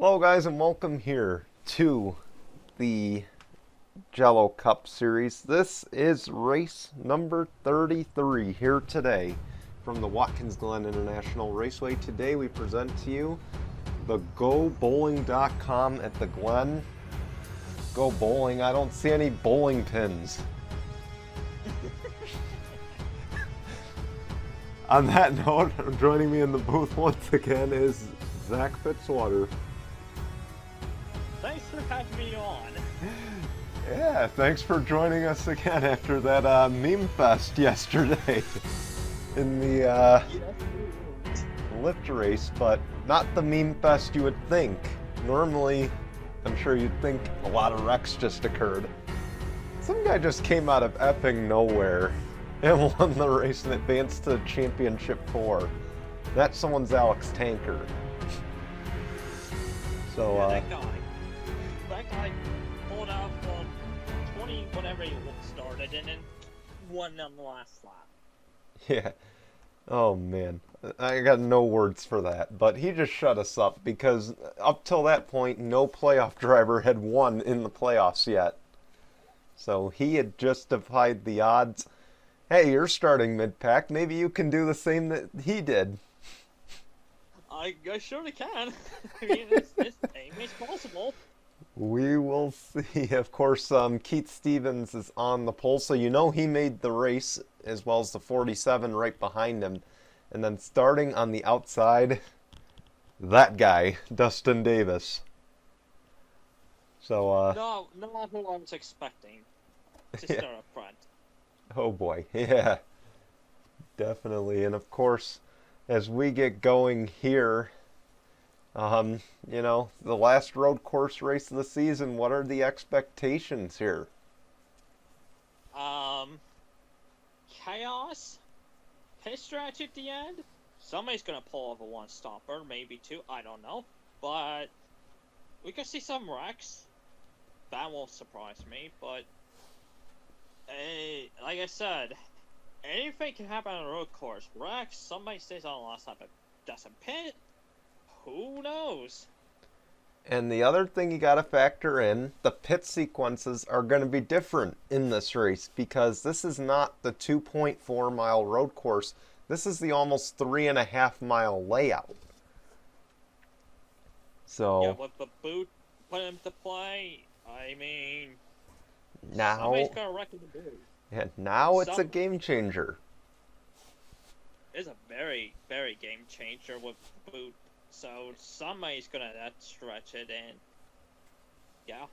Hello guys and welcome here to the Jello Cup Series. This is race number 33 here today from the Watkins Glen International Raceway. Today we present to you the GoBowling.com at the Glen. Go bowling, I don't see any bowling pins. On that note, joining me in the booth once again is Zach Fitzwater. Thanks for having me on. Yeah, thanks for joining us again after that meme fest yesterday in the lift race, but not the meme fest you would think. Normally, I'm sure you'd think a lot of wrecks just occurred. Some guy just came out of effing nowhere and won the race and advanced to Championship 4. That someone's Alex Tanker. So, yeah, that guy pulled out from 20 whatever he started and then won on the last lap. Yeah. Oh man. I got no words for that. But he just shut us up because up till that point, no playoff driver had won in the playoffs yet. So he had just defied the odds. Hey, you're starting mid-pack. Maybe you can do the same that he did. I surely can. I mean, it's possible. We will see. Of course, Keith Stevens is on the pole, so you know he made the race, as well as the 47 right behind him. And then starting on the outside, that guy, Dustin Davis. So, No, not who I was expecting to start up front. Oh boy, yeah. Definitely. And of course, as we get going here, you know, the last road course race of the season, what are the expectations here? Chaos, pit stretch at the end. Somebody's gonna pull off a one-stopper, maybe two, I don't know. But we could see some wrecks. That won't surprise me, but like I said, anything can happen on a road course. Wrecks, somebody stays on the last lap but doesn't pit. Who knows? And the other thing you got to factor in, the pit sequences are going to be different in this race because this is not the 2.4 mile road course. This is the almost 3.5 mile layout. So yeah, with the boot put into play, I mean, now somebody's gonna wreck the boot. Yeah, now it's a game changer. It's a very, very game changer with the boot. So somebody's gonna stretch it in. Yeah.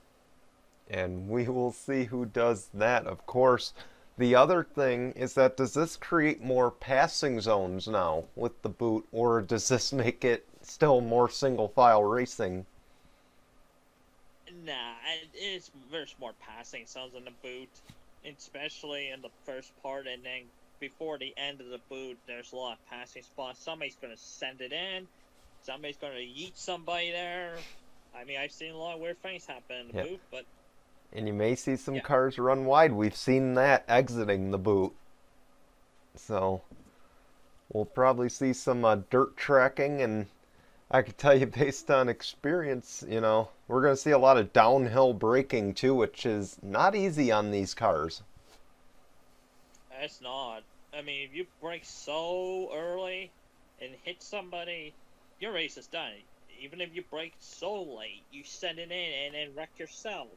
And we will see who does that, of course. The other thing is that does this create more passing zones now with the boot, or does this make it still more single file racing? Nah, there's more passing zones in the boot, especially in the first part, and then before the end of the boot, there's a lot of passing spots. Somebody's gonna send it in. Somebody's gonna yeet somebody there. I mean, I've seen a lot of weird things happen in the boot, but... And you may see some cars run wide. We've seen that exiting the boot. So, we'll probably see some dirt tracking, and I can tell you based on experience, you know, we're going to see a lot of downhill braking too, which is not easy on these cars. It's not. I mean, if you brake so early and hit somebody, your race is done. Even if you brake so late, you send it in and then wreck yourself,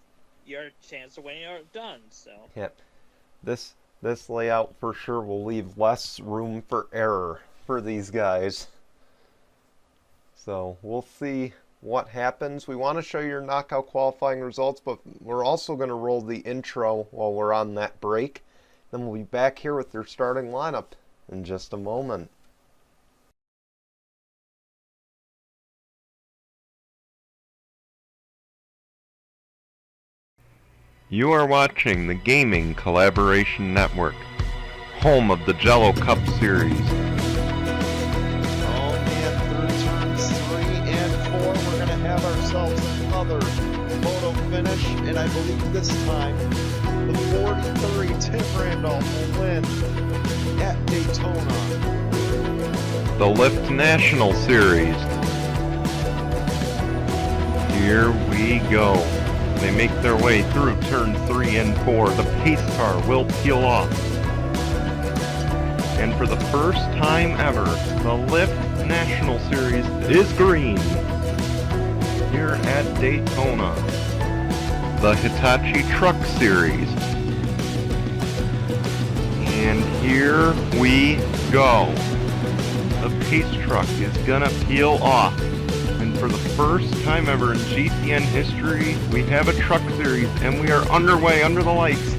your chance of winning are done. So yep, this layout for sure will leave less room for error for these guys. So we'll see what happens. We want to show you your knockout qualifying results, but we're also going to roll the intro while we're on that break. Then we'll be back here with your starting lineup in just a moment. You are watching the Gaming Collaboration Network, home of the Jello Cup Series. Oh man, through turns 3 and 4, we're going to have ourselves another photo finish, and I believe this time the 43 Tim Randolph will win at Daytona. The Lift National Series. here we go. They make their way through turn 3 and 4. The pace car will peel off. And for the first time ever, the Lift National Series is green here at Daytona. The Hitachi Truck Series. And here we go. The pace truck is gonna peel off. And for the first time ever in GCN history, we have a truck series and we are underway under the lights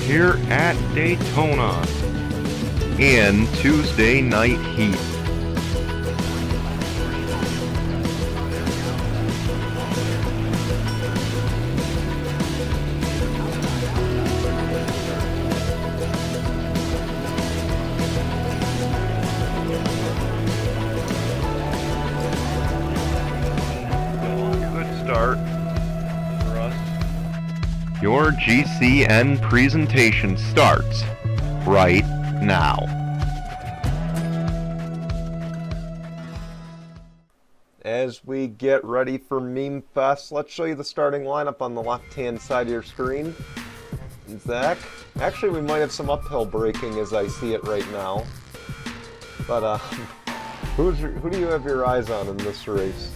here at Daytona in Tuesday night heat. Start for us. Your GCN presentation starts right now. As we get ready for Meme Fest, let's show you the starting lineup on the left-hand side of your screen. Zach, actually we might have some uphill braking as I see it right now. But who do you have your eyes on in this race?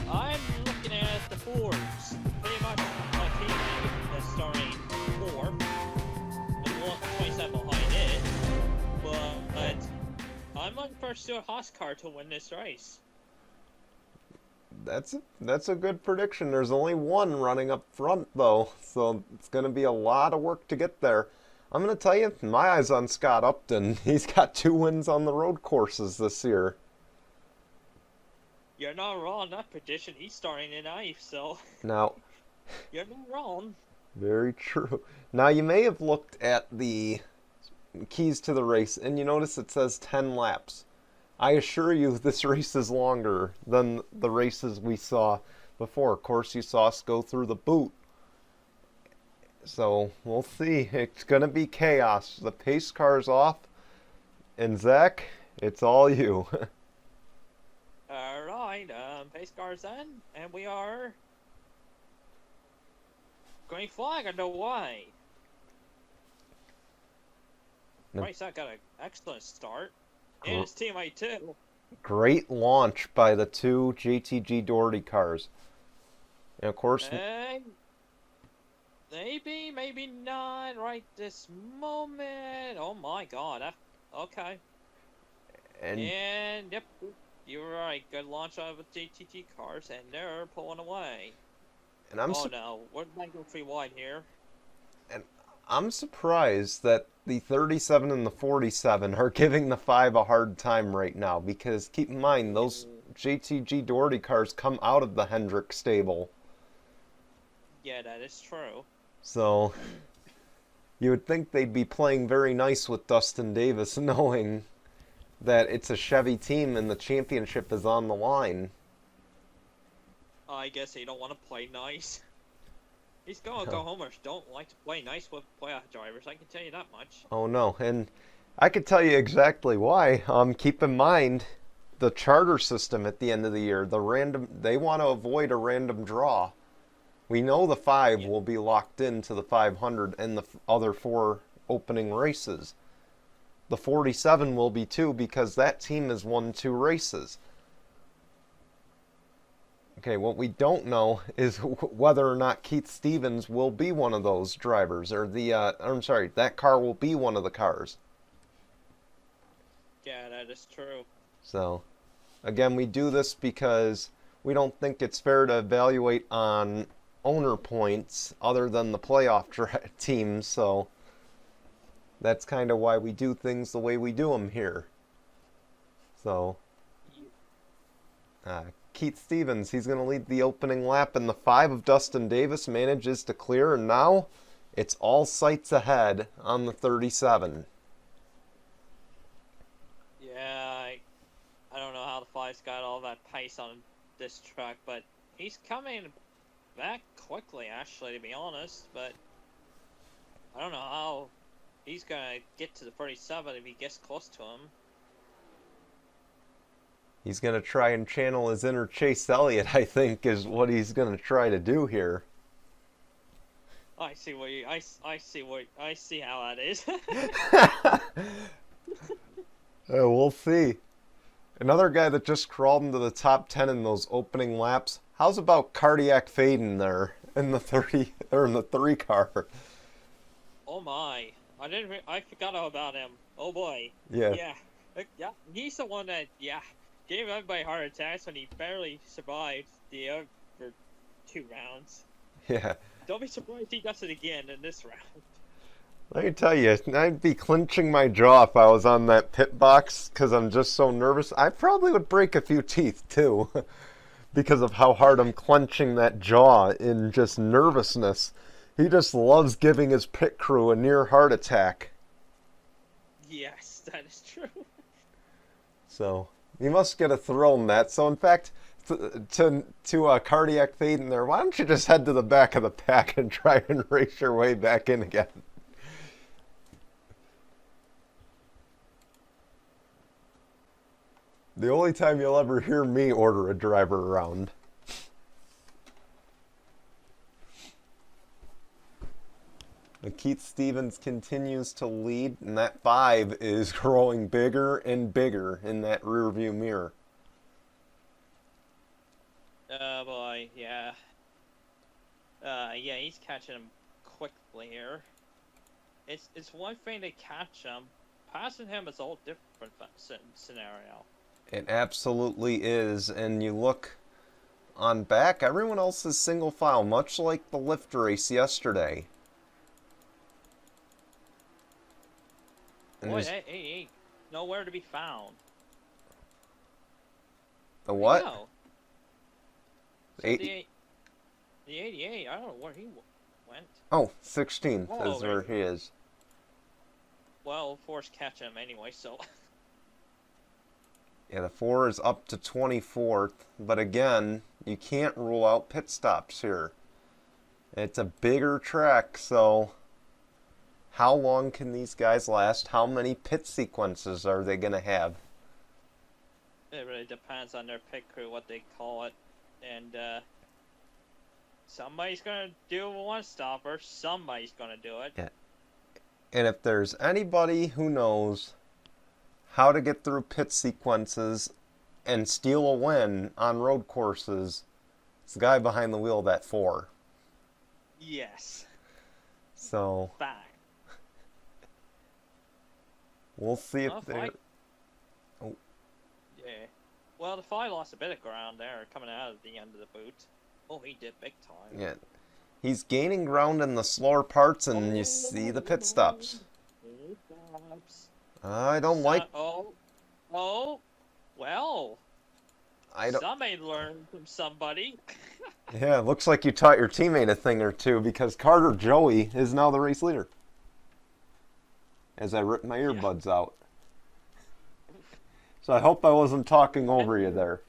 I'm looking at the Fords. Pretty much my team is starting 4. And 27 behind it. But I'm looking for Stuart Haas car to win this race. That's a good prediction. There's only one running up front though, so it's going to be a lot of work to get there. I'm going to tell you, my eyes on Scott Upton. He's got 2 wins on the road courses this year. You're not wrong. That prediction. He's starting in 9th, so Now, you're not wrong. very true. Now, you may have looked at the keys to the race, and you notice it says 10 laps. I assure you this race is longer than the races we saw before. Of course, you saw us go through the boot. So, we'll see. It's going to be chaos. The pace car's off, and Zach, it's all you. Alright, pace car's in, and we are green flag underway. Right, that got an excellent start. And his teammate too. Great launch by the 2 JTG Doherty cars. And of course... maybe, maybe not right this moment. Oh my god. Okay. And yep, you're right. Good launch out of the JTG cars, and they're pulling away. And I'm no, we're going to go 3 wide here. And I'm surprised that the 37 and the 47 are giving the 5 a hard time right now, because keep in mind, those JTG Doherty cars come out of the Hendrick stable. Yeah, that is true. So, you would think they'd be playing very nice with Dustin Davis, knowing that it's a Chevy team and the championship is on the line. I guess they don't want to play nice. These go-homers don't like to play nice with playoff drivers, I can tell you that much. Oh no, and I could tell you exactly why. Keep in mind the charter system at the end of the year. They want to avoid a random draw. We know the 5 will be locked into the 500 and the other 4 opening races. The 47 will be too, because that team has won 2 races. Okay, what we don't know is whether or not Keith Stevens will be one of those drivers, or that car will be one of the cars. Yeah, that is true. So, again, we do this because we don't think it's fair to evaluate on owner points other than the playoff teams, so that's kind of why we do things the way we do them here. So, Keith Stevens, he's going to lead the opening lap, and the 5 of Dustin Davis manages to clear, and now it's all sights ahead on the 37. Yeah, I don't know how the 5's got all that pace on this track, but he's coming back quickly, actually, to be honest, but I don't know how he's going to get to the 37 if he gets close to him. He's going to try and channel his inner Chase Elliott, I think, is what he's going to try to do here. I see what you. I see how that is. We'll see. Another guy that just crawled into the top 10 in those opening laps. How's about Cardiac Faden there in the 30 or in the 3 car? Oh my! I forgot all about him. Oh boy. Yeah. Yeah. He's the one that gave everybody heart attacks when he barely survived the other 2 rounds. Yeah. Don't be surprised he does it again in this round. Let me tell you, I'd be clenching my jaw if I was on that pit box because I'm just so nervous. I probably would break a few teeth too because of how hard I'm clenching that jaw in just nervousness. He just loves giving his pit crew a near heart attack. Yes, that is true. So, you must get a thrill in that. So, in fact, to a Cardiac Fade in there, why don't you just head to the back of the pack and try and race your way back in again? The only time you'll ever hear me order a driver around. Keith Stevens continues to lead, and that 5 is growing bigger and bigger in that rear view mirror. Oh boy, yeah. Yeah, he's catching him quickly here. It's one thing to catch him. Passing him is a whole different scenario. It absolutely is, and you look on back, everyone else is single file, much like the lift race yesterday. And boy, hey, nowhere to be found. The what? No. So the 88, I don't know where he went. Oh, 16th Oh, is where he is. Well, Force catch him anyway, so. Yeah, the 4 is up to 24th, but again, you can't rule out pit stops here. It's a bigger track, so how long can these guys last? How many pit sequences are they going to have? It really depends on their pit crew, what they call it. And somebody's going to do a one-stopper. Somebody's going to do it. Yeah. And if there's anybody who knows how to get through pit sequences and steal a win on road courses, it's the guy behind the wheel of that 4. Yes. So Fact. we'll see if they're... Oh. Yeah. Well, the 5 lost a bit of ground there coming out of the end of the boot. Oh, he did big time. Yeah. He's gaining ground in the slower parts, and you see the pit stops. I don't like... well, somebody learned from somebody. Yeah, it looks like you taught your teammate a thing or two, because Carter Joey is now the race leader. As I rip my earbuds out. So I hope I wasn't talking over you there.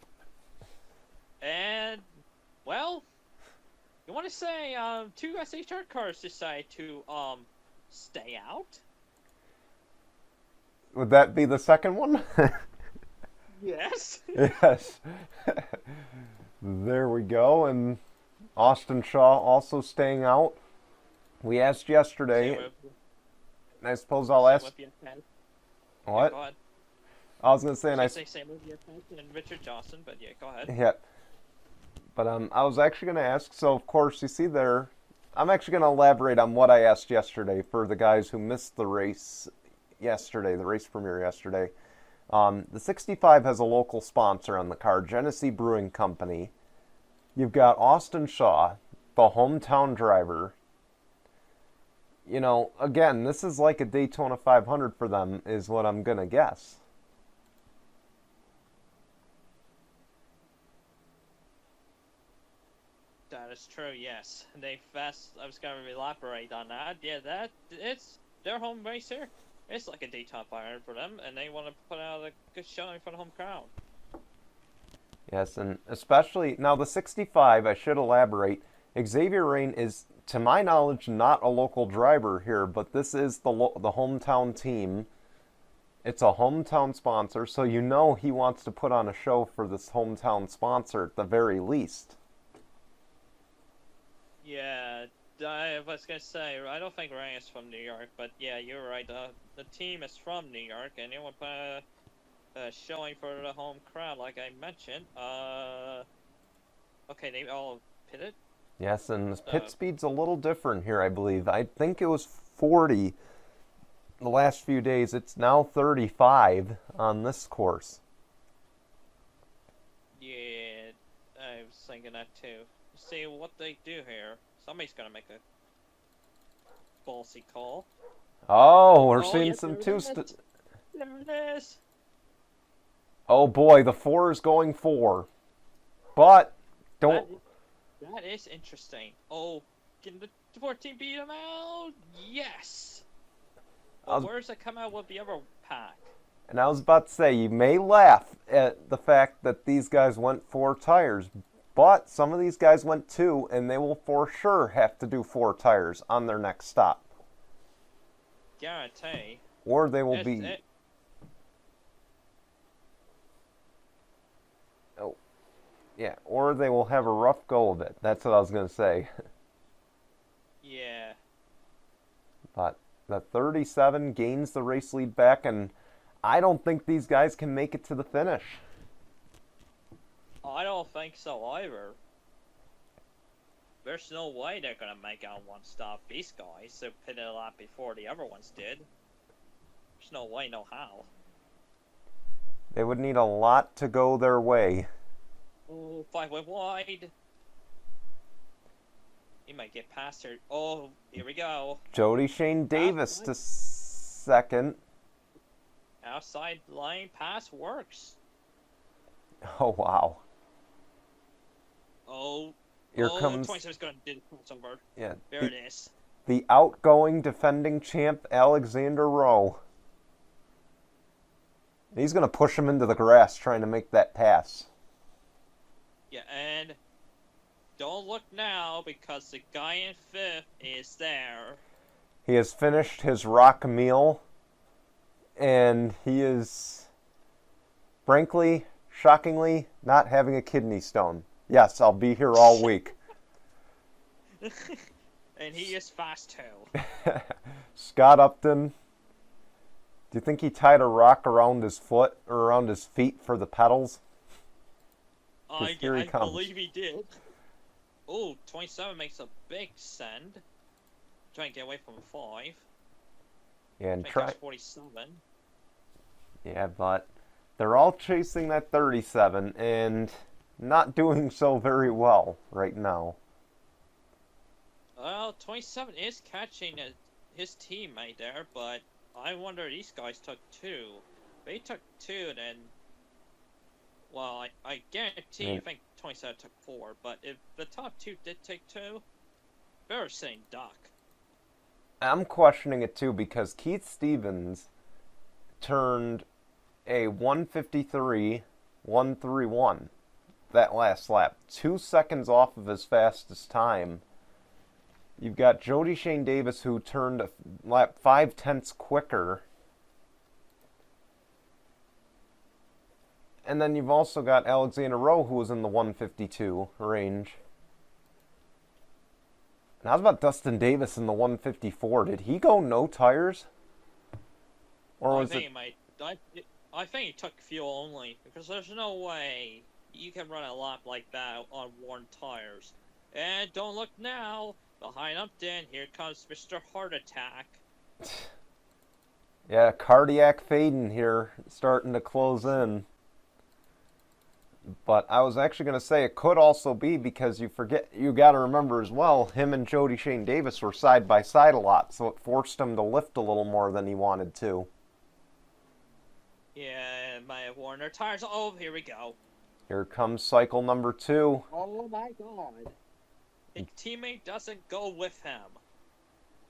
And, well, you want to say 2 SHR cars decide to stay out? Would that be the second one? Yes. Yes. There we go. And Austin Shaw also staying out. We asked yesterday, and I suppose I'll ask... What? Go ahead. I was going to say, and Same with your and Richard Johnson, but yeah, go ahead. Yeah. But I was actually going to ask, so of course you see there, I'm actually going to elaborate on what I asked yesterday for the guys who missed the race yesterday, the race premiere yesterday. The 65 has a local sponsor on the car, Genesee Brewing Company. You've got Austin Shaw, the hometown driver. You know, again, this is like a Daytona 500 for them, is what I'm going to guess. That is true, yes. I was going to elaborate on that. Yeah, it's their home race here. It's like a Daytona 500 for them, and they want to put out a good showing for the home crowd. Yes, and especially, now the 65, I should elaborate, Xavier Rain is, to my knowledge, not a local driver here, but this is the hometown team, It's a hometown sponsor, so you know he wants to put on a show for this hometown sponsor at the very least. Yeah, I was gonna say, I don't think Ryan is from New York, but yeah, you're right. The team is from New York, and they want showing for the home crowd, like I mentioned. Okay, they all pitted. Yes, and the pit speed's a little different here, I believe. I think it was 40 the last few days. It's now 35 on this course. Yeah, I was thinking that too. See what they do here. Somebody's gonna make a ballsy call. Oh, we're seeing yes, some there two. There it is. Oh boy, the 4 is going 4, but don't. That is interesting. Oh, can the 14 beat him out? Yes. Well, where's it come out with the other pack? And I was about to say, you may laugh at the fact that these guys went 4 tires, but some of these guys went 2, and they will for sure have to do 4 tires on their next stop. Guarantee. Or they will be... Oh, yeah, or they will have a rough go of it. That's what I was going to say. Yeah. But the 37 gains the race lead back, and I don't think these guys can make it to the finish. I don't think so either. There's no way they're gonna make out one stop. These guys have pitted a lot before the other ones did. There's no way, no how. They would need a lot to go their way. Oh, 5 went wide. He might get past her. Oh, here we go. Jody Shane Davis to second. Outside line pass works. Oh, wow. Oh, here comes... 27's going to do the crossover. Yeah. There it is. The outgoing defending champ, Alexander Rowe. He's going to push him into the grass trying to make that pass. Yeah, and don't look now because the guy in 5th is there. He has finished his rock meal, and he is, frankly, shockingly, not having a kidney stone. Yes, I'll be here all week. And he is fast too. Scott Upton, do you think he tied a rock around his foot or around his feet for the pedals? I believe he did. Oh, 27 makes a big send. Trying to get away from 5. Yeah, and 47. Yeah, but they're all chasing that 37 and not doing so very well right now. Well, 27 is catching his teammate there, but I wonder these guys took 2. They took 2, then... Well, I guarantee, I think 27 took 4, but if the top 2 did take 2, they're saying duck. I'm questioning it too because Keith Stevens turned a 1:53.131 that last lap, 2 seconds off of his fastest time. You've got Jody Shane Davis who turned a lap 0.5 quicker. And then you've also got Alexander Rowe who was in the 1:52 range. And how's about Dustin Davis in the 1:54? Did he go no tires? Or was it... I think he took fuel only, because there's no way you can run a lap like that on worn tires. And don't look now, behind Upton, here comes Mr. Heart Attack. Yeah, cardiac fading here, starting to close in. But I was actually going to say it could also be because you got to remember as well, him and Jody Shane Davis were side by side a lot, so it forced him to lift a little more than he wanted to. Yeah, might have worn their tires. Oh, here we go. Here comes cycle number 2. Oh my god. His teammate doesn't go with him.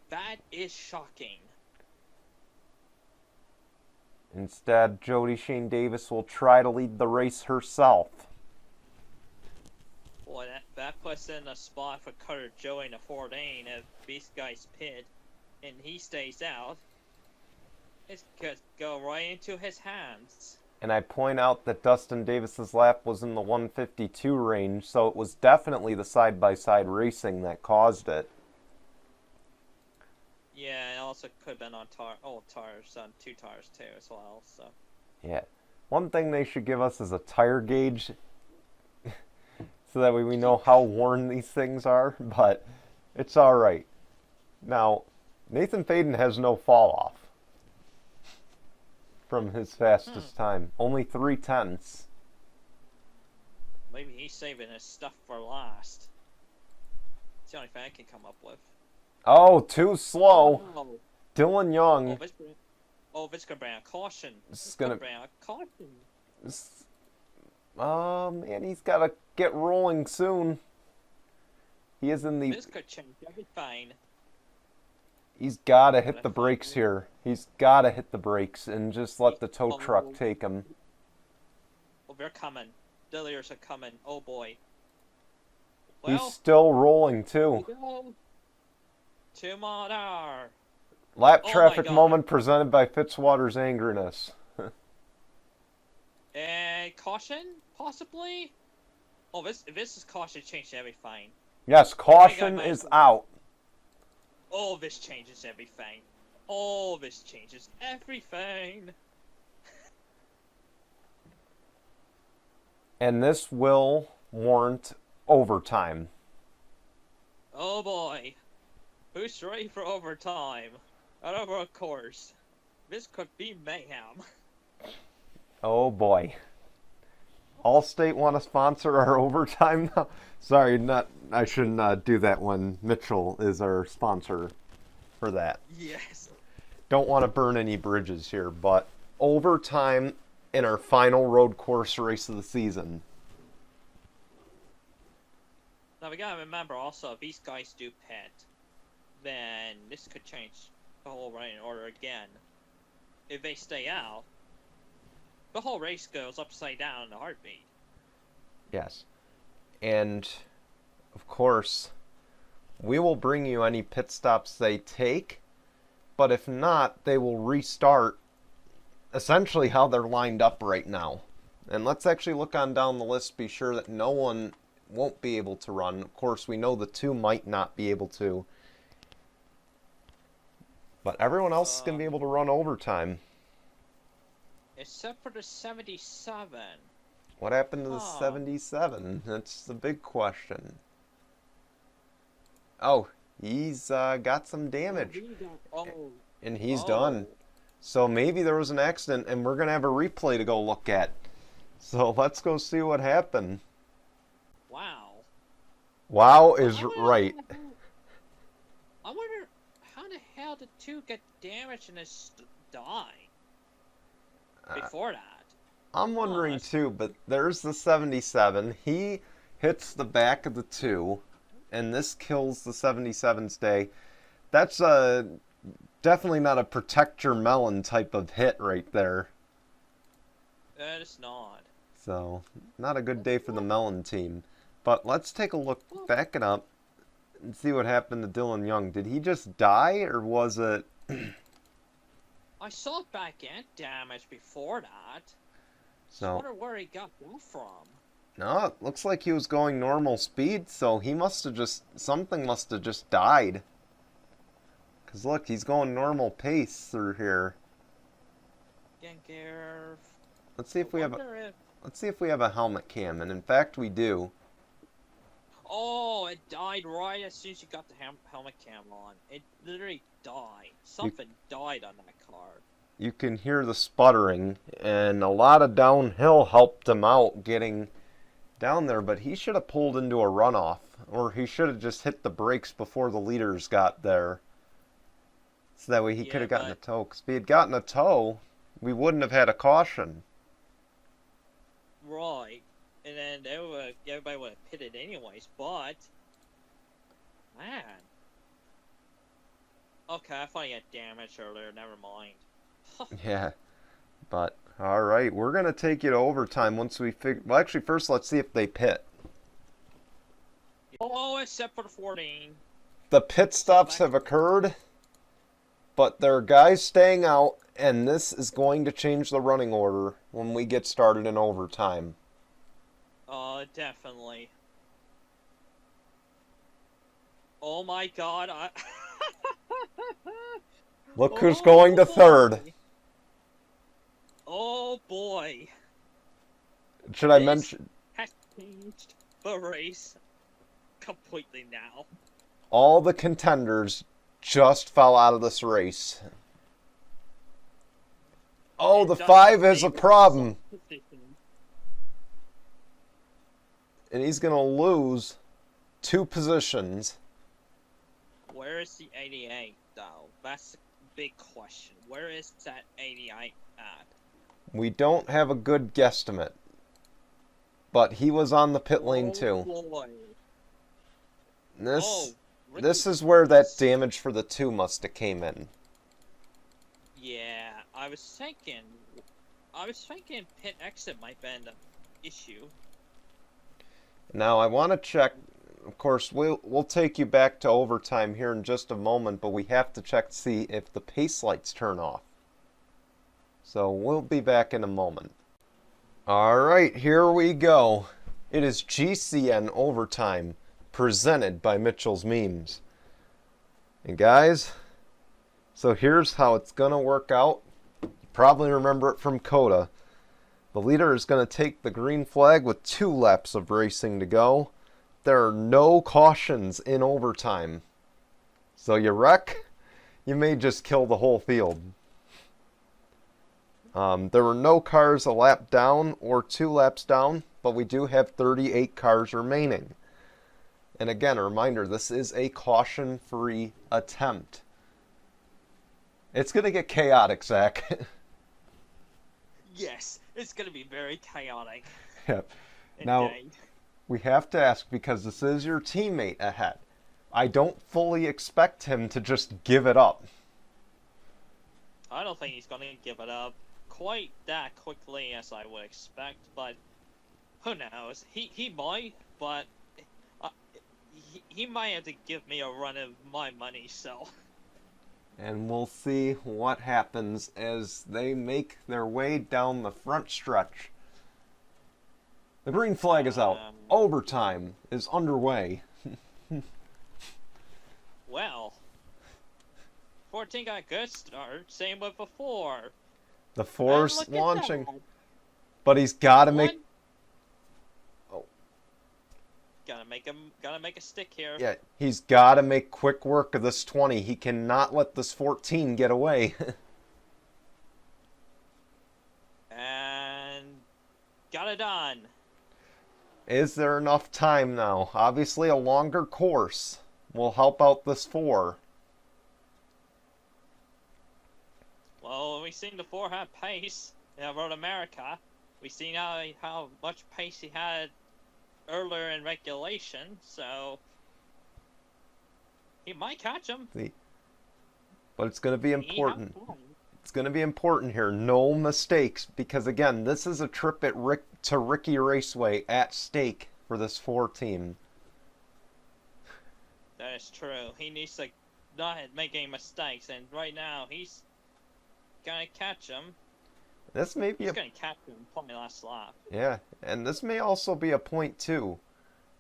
That is shocking. Instead, Jody Shane Davis will try to lead the race herself. Boy, that puts in a spot for Cutter Joey in the 14 if these guys pit and he stays out. It could go right into his hands. And I point out that Dustin Davis's lap was in the 152 range, so it was definitely the side-by-side racing that caused it. Yeah, it also could have been on tires, on 2 tires too as well. So. Yeah. One thing they should give us is a tire gauge, so that way we know how worn these things are, but it's all right. Now, Nathan Faden has no fall off from his fastest time. Only 3/10. Maybe he's saving his stuff for last. It's the only thing I can come up with. Oh, too slow. Oh, Dylan Young. This could bring a caution. This gonna bring a caution. Man, he's got to get rolling soon. He is in the... This could change everything. He's got to hit the brakes here. He's got to hit the brakes and just let the tow truck take him. Oh, they're coming. The leaders are coming. Oh, boy. Well, he's still rolling, too. 2 more. Lap traffic moment presented by Fitzwater's angriness. Caution? Possibly? Oh, this is caution changed everything. Yes, caution is out. Oh, this changes everything. Oh, this changes everything. And this will warrant overtime. Oh boy. Who's ready for overtime? And over a course. This could be mayhem. Oh boy. Allstate want to sponsor our overtime now? Sorry, I shouldn't do that when Mitchell is our sponsor for that. Yes. Don't want to burn any bridges here, but overtime in our final road course race of the season. Now we gotta remember also, if these guys do pit, then this could change the whole running order again. If they stay out, the whole race goes upside down in a heartbeat. Yes. And, of course, we will bring you any pit stops they take, but if not, they will restart essentially how they're lined up right now. And let's actually look on down the list, be sure that no one won't be able to run. Of course, we know the 2 might not be able to. But everyone else is going to be able to run overtime. Except for the 77. What happened to the 77? That's the big question. Oh, he's got some damage. And he's done. So maybe there was an accident, and we're going to have a replay to go look at. So let's go see what happened. Wow. Wow is right. I wonder how the hell did 2 get damaged and die before that? I'm wondering too, but there's the 77. He hits the back of the 2, and this kills the 77's day. That's definitely not a protect your melon type of hit right there. That is not. So, not a good day for the melon team. But let's take a look, back it up, and see what happened to Dylan Young. Did he just die, or was it... I saw back end damage before that. So, I wonder where he got that from. No, it looks like he was going normal speed, so he must have just... something must have just died. Because look, he's going normal pace through here. Let's see if we have a... Let's see if we have a helmet cam, and in fact we do. Oh, it died right as soon as you got the helmet cam on. It literally died. Something died on that car. You can hear the sputtering, and a lot of downhill helped him out getting down there, but he should have pulled into a runoff, or he should have just hit the brakes before the leaders got there. So that way he could have gotten a tow. Because if he had gotten a tow, we wouldn't have had a caution. Right. And then everybody would have pitted anyways, but... Man. Okay, I thought he had damage earlier, never mind. Yeah. But, alright, we're going to take you to overtime once we figure... Well, actually, first let's see if they pit. Oh, except for the 14. The pit stops have occurred, but there are guys staying out, And this is going to change the running order when we get started in overtime. Definitely. Oh my god, Look who's going to third. Oh boy. Should I mention... Has changed the race completely now. All the contenders just fell out of this race. Oh, the 5 is a problem. And he's going to lose 2 positions. Where is the 88, though? That's a big question. Where is that 88 at? We don't have a good guesstimate. But he was on the pit lane too. Boy. This is where that damage for the 2 must have came in. Yeah, I was thinking pit exit might be an issue. Now I want to check. Of course, we'll take you back to overtime here in just a moment, but we have to check to see if the pace lights turn off. So we'll be back in a moment. Alright, here we go. It is GCN Overtime, presented by Mitchell's Memes. And guys, so here's how it's going to work out. You probably remember it from Coda. The leader is going to take the green flag with 2 laps of racing to go. There are no cautions in overtime. So you wreck, you may just kill the whole field. There were no cars a lap down or 2 laps down, but we do have 38 cars remaining. And again, a reminder, this is a caution-free attempt. It's going to get chaotic, Zach. Yes, it's going to be very chaotic. Yep. Now, we have to ask, because this is your teammate ahead. I don't fully expect him to just give it up. I don't think he's going to give it up quite that quickly as I would expect, but who knows? He might, but he might have to give me a run of my money, so. And we'll see what happens as they make their way down the front stretch. The green flag is out. Overtime is underway. Well, 14 got a good start, same with the 4. The 4's launching, but he's got to make... Oh. Gotta make a stick here. Yeah, he's got to make quick work of this 20. He cannot let this 14 get away. And got it done. Is there enough time now? Obviously, a longer course will help out this 4. Well, we've seen the 4 have pace in Road America. We've seen how much pace he had earlier in regulation, so he might catch him. But it's going to be important. It's going to be important here. No mistakes, because again, this is a trip to Ricky Raceway at stake for this 4 team. That is true. He needs to not make any mistakes, and right now he's gonna catch him. This may be He's gonna catch him probably last lap. Yeah, and this may also be a point too,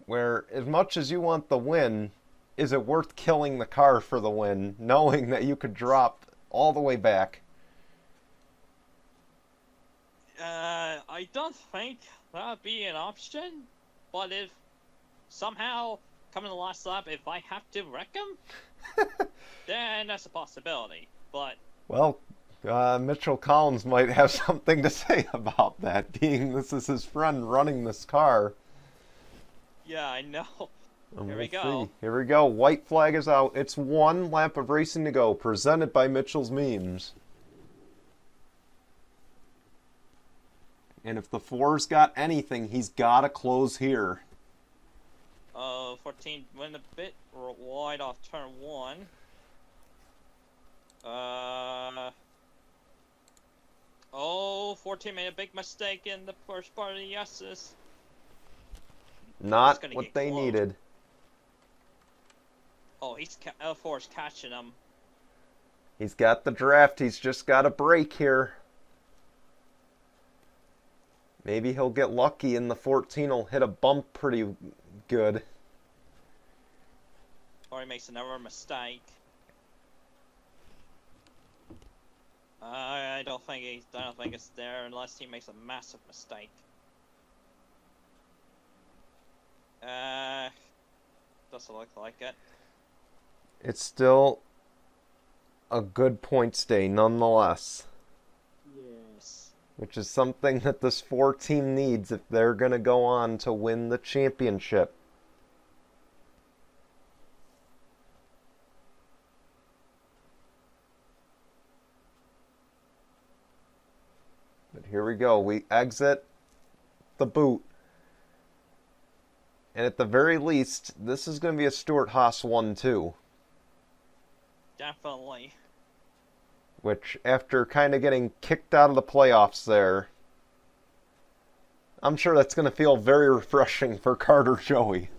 where as much as you want the win, is it worth killing the car for the win, knowing that you could drop all the way back? I don't think that would be an option, but if somehow coming to the last lap, if I have to wreck him, then that's a possibility. But well, Mitchell Collins might have something to say about that, being this is his friend running this car. Yeah, I know. Here we go. See. Here we go. White flag is out. It's 1 lap of racing to go, presented by Mitchell's Memes. And if the 4's got anything, he's got to close here. 14 went a bit wide off turn 1. Oh, 14 made a big mistake in the first part of the S's. Not what they needed. Oh, L4's catching him. He's got the draft. He's just got a break here. Maybe he'll get lucky and the 14 will hit a bump pretty good. Or he makes another mistake. I don't think it's there unless he makes a massive mistake. Doesn't look like it. It's still a good points day nonetheless. Yes. Which is something that this 4 team needs if they're going to go on to win the championship. But here we go. We exit the boot. And at the very least, this is going to be a Stewart-Haas 1-2. Definitely. Which, after kind of getting kicked out of the playoffs there, I'm sure that's going to feel very refreshing for Carter Joey.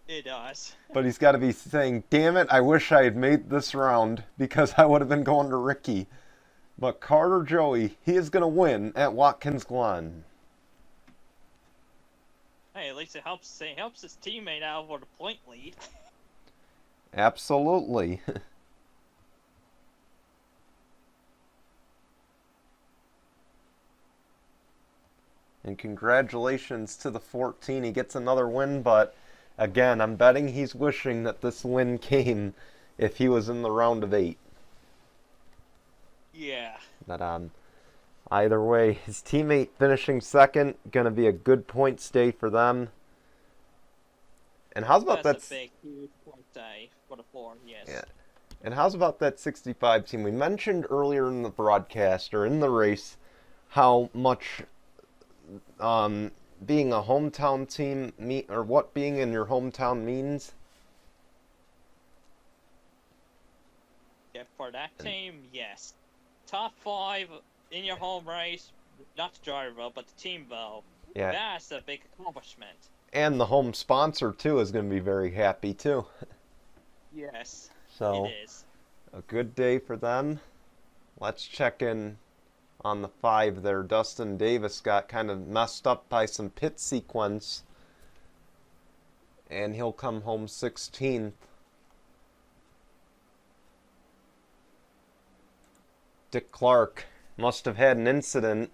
It does. But he's got to be saying, damn it, I wish I had made this round because I would have been going to Ricky. But Carter Joey, he is going to win at Watkins Glen. Hey, at least it helps his teammate out with a point lead. Absolutely. And congratulations to the 14. He gets another win, but again, I'm betting he's wishing that this win came if he was in the round of 8. Yeah. But either way, his teammate finishing second, going to be a good points day for them. And how's about That's a big, huge point day for the 4, yes. Yeah. And how's about that 65 team? We mentioned earlier in the broadcast, or in the race, how much being a hometown team, or what being in your hometown means. Yeah, for that team, yes. Top 5 in your home race, not the driver, but the team though. Yeah. That's a big accomplishment. And the home sponsor, too, is going to be very happy, too. Yes, So, it is. a good day for them. Let's check in on the 5 there. Dustin Davis got kind of messed up by some pit sequence. And he'll come home 16th. Dick Clark must have had an incident.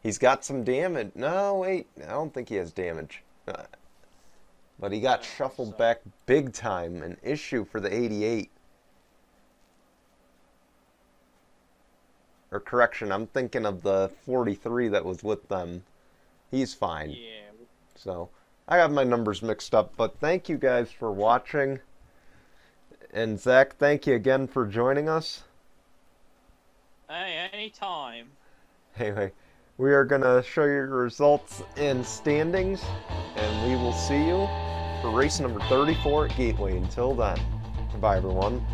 He's got some damage. No, wait. I don't think he has damage. But he got shuffled back big time. An issue for the 88. Or correction, I'm thinking of the 43 that was with them. He's fine. Yeah. So, I have my numbers mixed up. But thank you guys for watching. And Zach, thank you again for joining us. Hey, anytime. Anyway, we are going to show you your results and standings, and we will see you for race number 34 at Gateway. Until then, goodbye everyone.